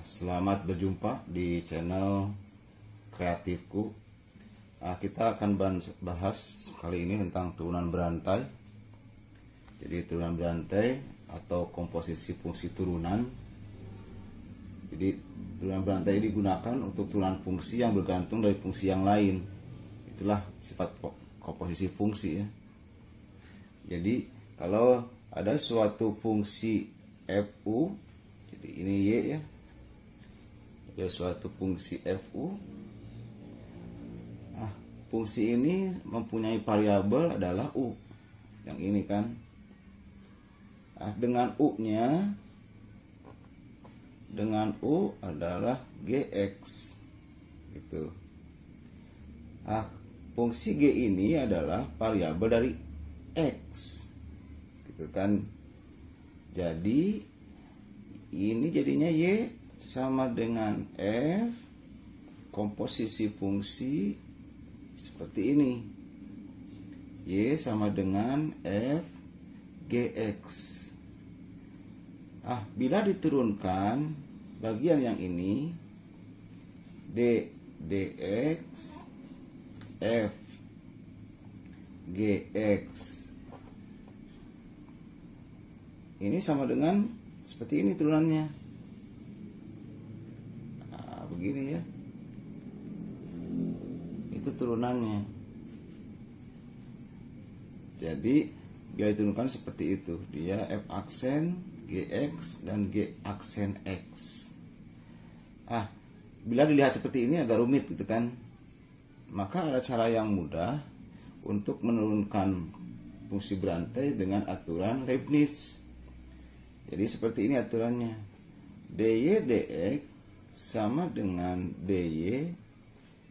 Selamat berjumpa di channel kreatifku. Kita akan bahas kali ini tentang turunan berantai. Jadi turunan berantai atau komposisi fungsi turunan. Jadi turunan berantai digunakan untuk turunan fungsi yang bergantung dari fungsi yang lain. Itulah sifat komposisi fungsi ya. Jadi kalau ada suatu fungsi fu, jadi ini y ya, ada suatu fungsi fu. Fungsi ini mempunyai variabel adalah u, yang ini kan. Dengan u adalah gx, gitu. Fungsi g ini adalah variabel dari x, gitu kan. Jadi ini jadinya y sama dengan f komposisi fungsi seperti ini. Y sama dengan f gx. Bila diturunkan bagian yang ini, d dx f gx ini sama dengan seperti ini turunannya. Begini ya, itu turunannya. Jadi bila diturunkan seperti itu, dia f aksen gx dan g aksen x. Bila dilihat seperti ini agak rumit gitu kan, maka ada cara yang mudah untuk menurunkan fungsi berantai dengan aturan Leibniz. Jadi seperti ini aturannya. dy dx sama dengan dy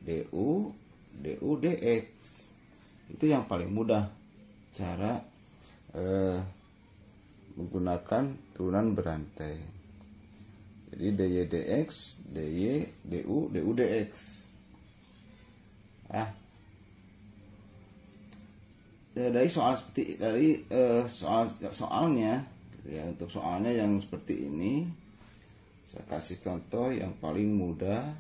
du dx. Itu yang paling mudah cara menggunakan turunan berantai. Jadi dy dx, dy du dx. Dari soalnya ya, untuk soalnya yang seperti ini saya kasih contoh yang paling mudah.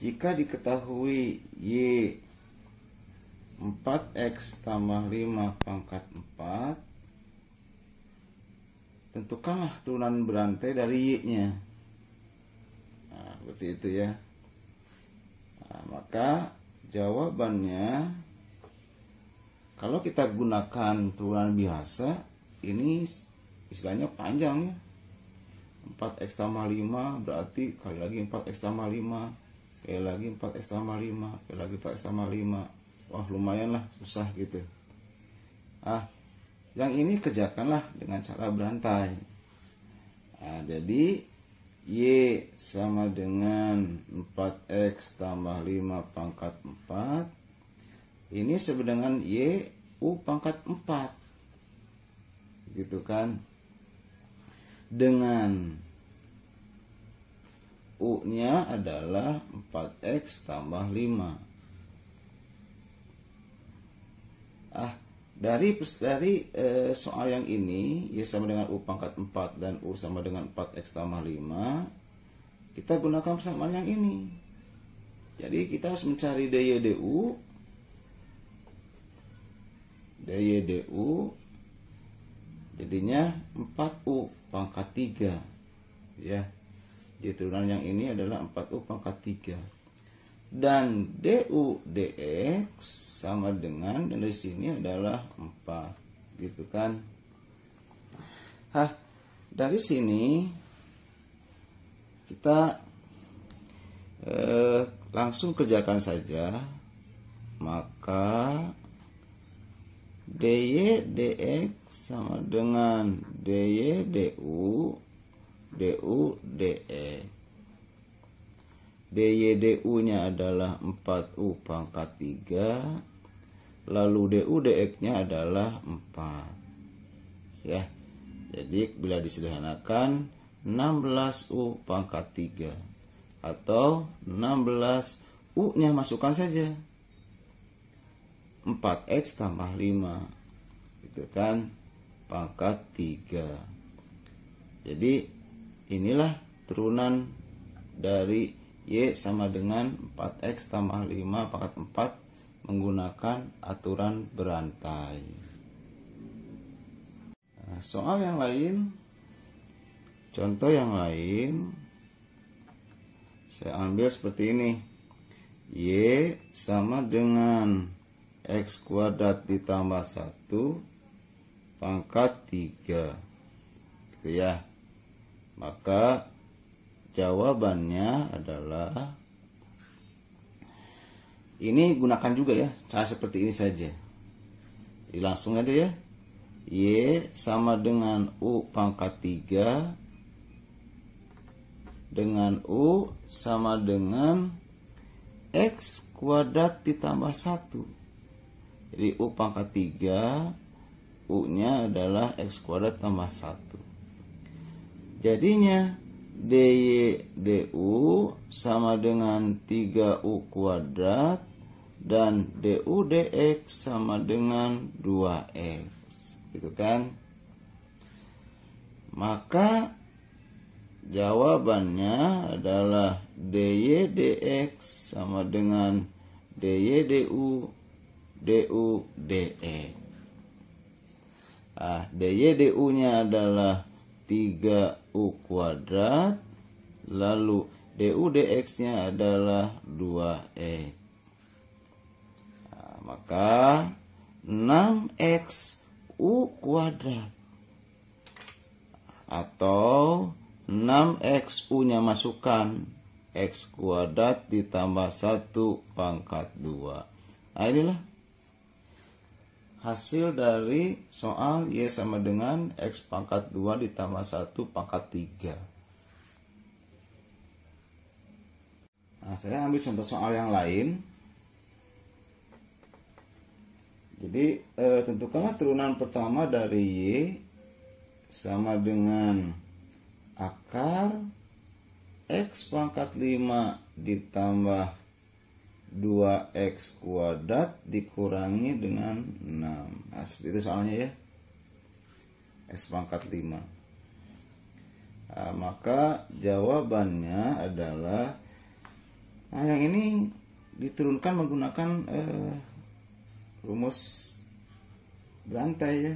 Jika diketahui y 4x tambah 5 pangkat 4, tentukanlah turunan berantai dari y nya. Seperti itu ya. Maka jawabannya, kalau kita gunakan turunan biasa, ini istilahnya panjang ya. 4x tambah 5 berarti kali lagi 4x tambah 5, kali lagi 4x tambah 5, kali lagi 4x tambah 5. Wah, lumayan lah, susah gitu. Yang ini kerjakanlah dengan cara berantai. Jadi y sama dengan 4x tambah 5 pangkat 4. Ini sama dengan y u pangkat 4, gitu kan. Dengan u nya adalah 4x tambah 5. Dari soal yang ini, y sama dengan u pangkat 4 dan u sama dengan 4x tambah 5, kita gunakan persamaan yang ini. Jadi kita harus mencari dy du. Dy du jadinya 4u pangkat 3 ya. Jadi turunan yang ini adalah 4u pangkat 3. Dan du dx sama dengan, dan dari sini adalah 4, gitu kan. Dari sini kita langsung kerjakan saja. Maka dy dx sama dengan dy du dx. dy du nya adalah 4u pangkat 3, lalu du dx nya adalah 4 ya. Jadi bila disederhanakan 16u pangkat 3, atau 16 u nya masukkan saja 4x tambah 5, gitu kan, pangkat 3. Jadi inilah turunan dari Y sama dengan 4X tambah 5 pangkat 4 menggunakan aturan berantai. Nah, soal yang lain, contoh yang lain, saya ambil seperti ini. Y sama dengan X kuadrat ditambah 1 pangkat 3. Gitu ya. Maka jawabannya adalah, ini gunakan juga ya cara seperti ini saja. Jadi langsung aja ya. Y sama dengan U pangkat 3 dengan U sama dengan X kuadrat ditambah 1. Jadi U pangkat 3, U nya adalah X kuadrat tambah 1. Jadinya dy du sama dengan 3U kuadrat dan du dx sama dengan 2x, gitu kan. Maka jawabannya adalah dy dx sama dengan dy du dx. Dy du nya adalah 3U kuadrat, lalu du dx nya adalah 2x. Maka 6x u kuadrat atau 6x u nya masukkan x kuadrat ditambah 1 pangkat 2. Nah, inilah hasil dari soal Y sama dengan X pangkat 2 ditambah 1 pangkat 3. Nah, saya ambil contoh soal yang lain. Jadi tentukanlah turunan pertama dari Y sama dengan akar X pangkat 5 ditambah 2x kuadrat dikurangi dengan 6. Nah, seperti itu soalnya ya. X pangkat 5. Nah, maka jawabannya adalah, nah yang ini diturunkan menggunakan rumus berantai ya.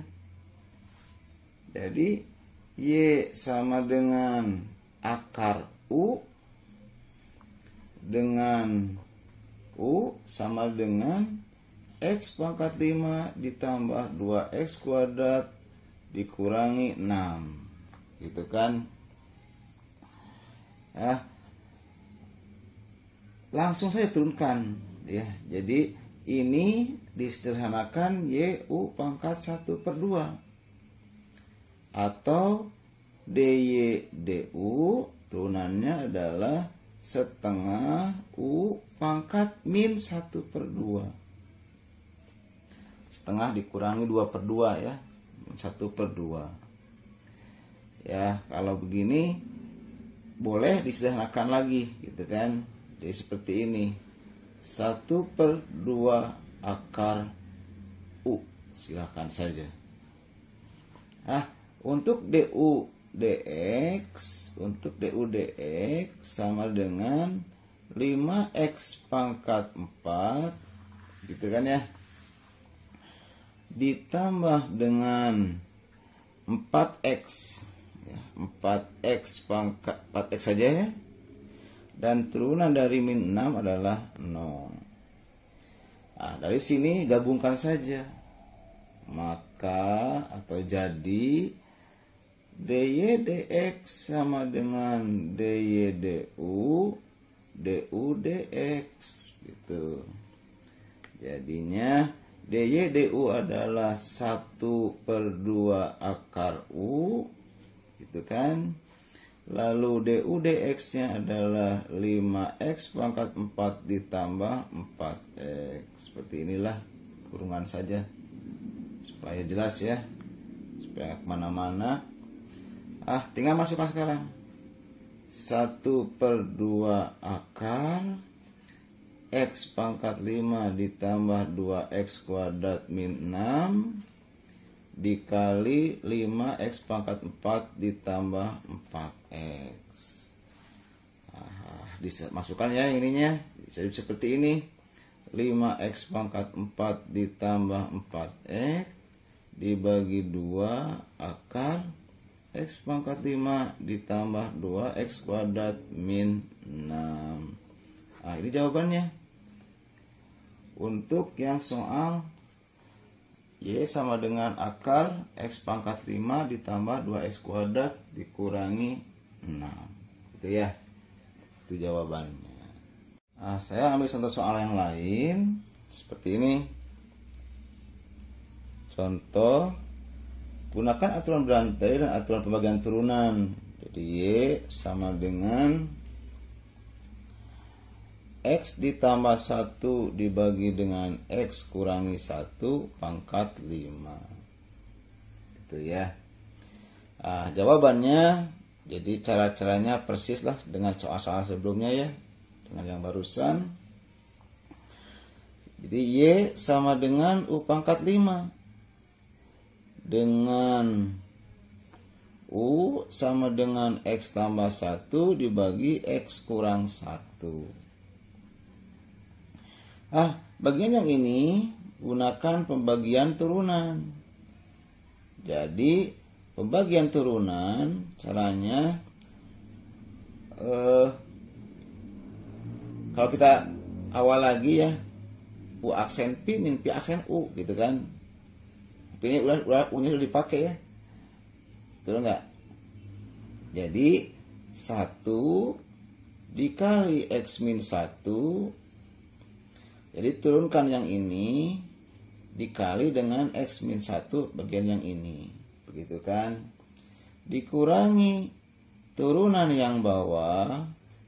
Jadi Y sama dengan akar U dengan U sama dengan X pangkat 5 ditambah 2X kuadrat dikurangi 6. Gitu kan. Nah, langsung saya turunkan ya. Jadi ini disederhanakan YU pangkat 1/2 atau dy du turunannya adalah setengah U pangkat min 1/2. Setengah dikurangi 2/2 ya, 1/2. Ya, kalau begini boleh disederhanakan lagi gitu kan. Jadi seperti ini, 1/2 akar U, silakan saja. Untuk du dx sama dengan 5x pangkat 4 gitu kan ya, ditambah dengan 4x ya, 4x pangkat 4x saja ya, dan turunan dari min 6 adalah 0. Nah, dari sini gabungkan saja, maka atau jadi dy dx sama dengan dy du dx gitu. Jadinya dy du adalah 1/2 akar U gitu kan. Lalu du dx nya adalah 5x pangkat 4 ditambah 4x. Seperti inilah, kurungan saja supaya jelas ya, supaya kemana-mana. Tinggal masukkan sekarang 1/2 akar X pangkat 5 ditambah 2x kuadrat min 6 dikali 5x pangkat 4 ditambah 4x. dimasukkan ya ininya. Jadi seperti ini. 5x pangkat 4 ditambah 4x dibagi 2 akar x pangkat 5 ditambah 2x kuadrat min 6. Nah, ini jawabannya. Untuk yang soal Y sama dengan akar x pangkat 5 ditambah 2x kuadrat dikurangi 6. Gitu ya. Itu jawabannya. Nah, saya ambil contoh soal yang lain seperti ini. Contoh, gunakan aturan berantai dan aturan pembagian turunan. Jadi Y sama dengan X ditambah 1 dibagi dengan X kurangi 1 pangkat 5. Itu ya. Nah, jawabannya, jadi cara-caranya persis lah dengan soal-soal sebelumnya ya. Dengan yang barusan. Jadi Y sama dengan U pangkat 5. Dengan U sama dengan X tambah 1 dibagi X kurang 1. Bagian yang ini gunakan pembagian turunan. Jadi pembagian turunan caranya kalau kita awal lagi ya, U aksen P min P aksen U gitu kan. P ini U-nya sudah dipakai ya. Betul enggak? Jadi 1 dikali X min 1. Jadi turunkan yang ini dikali dengan X min 1 bagian yang ini. Begitu kan? Dikurangi turunan yang bawah,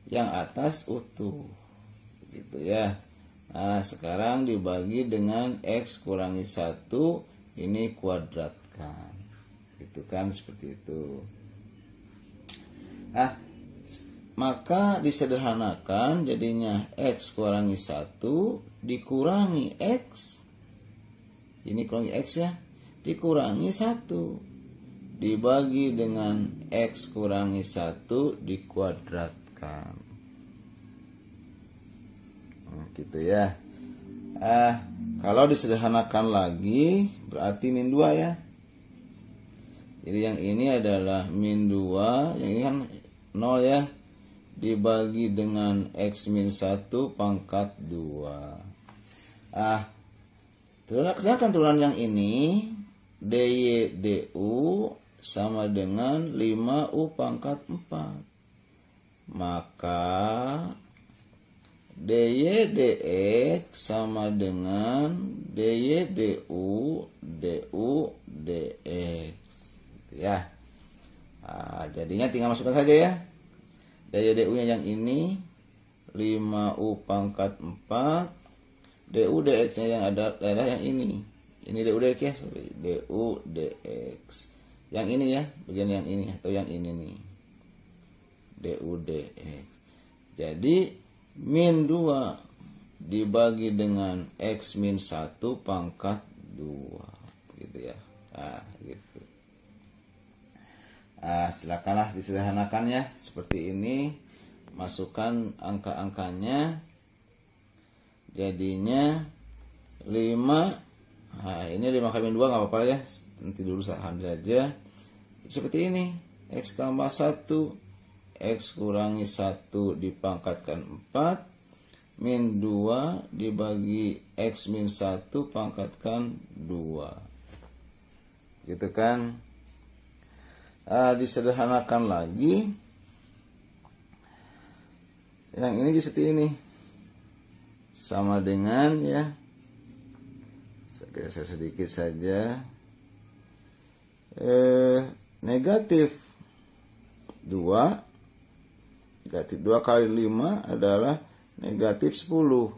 yang atas utuh. Gitu ya. Nah, sekarang dibagi dengan X kurangi 1, ini kuadratkan. Gitu kan, seperti itu. Maka disederhanakan jadinya X kurangi 1 dikurangi X. Ini kurangi X ya. Dikurangi 1 dibagi dengan X kurangi 1 dikuadratkan. Gitu ya. Kalau disederhanakan lagi berarti min 2 ya. Jadi yang ini adalah min 2, yang ini kan 0 ya. Dibagi dengan X min 1 pangkat 2. Kerjakan turunan yang ini. DY DU sama dengan 5U pangkat 4. Maka DY DX sama dengan DY DU DU DX. Ya. Jadinya tinggal masukkan saja ya. DY DU nya yang ini 5U pangkat 4. DU DX nya yang adalah yang ini. Ini DU DX ya. DU DX. Yang ini ya, bagian yang ini atau yang ini nih. DU DX. Jadi min 2 dibagi dengan X min 1 pangkat 2. Gitu ya. Gitu. Silakanlah disederhanakan ya. Seperti ini. Masukkan angka-angkanya. Jadinya 5. Ini 5 kali 2 gak apa-apa ya. Nanti dulu ambil aja. Seperti ini. X tambah 1. X kurangi 1 dipangkatkan 4 min 2 dibagi X min 1 pangkatkan 2. Gitu kan. Disederhanakan lagi. Yang ini seperti ini. Sama dengan ya. Saya geser sedikit saja. Negatif 2. Negatif 2 kali 5 adalah negatif 10.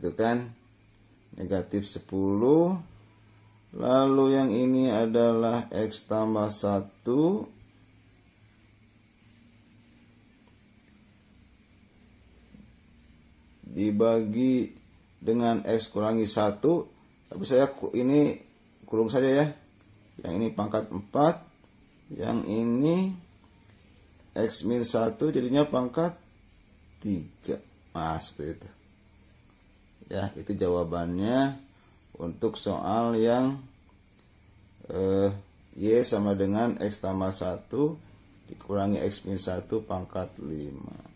Itu kan. Negatif 10. Lalu yang ini adalah X tambah 1. Dibagi dengan X kurangi 1. Tapi saya ini kurung saja ya. Yang ini pangkat 4. Yang ini X min 1 jadinya pangkat 3. Nah, seperti itu. Ya, itu jawabannya untuk soal yang Y sama dengan X tambah 1 dikurangi X min 1 pangkat 5.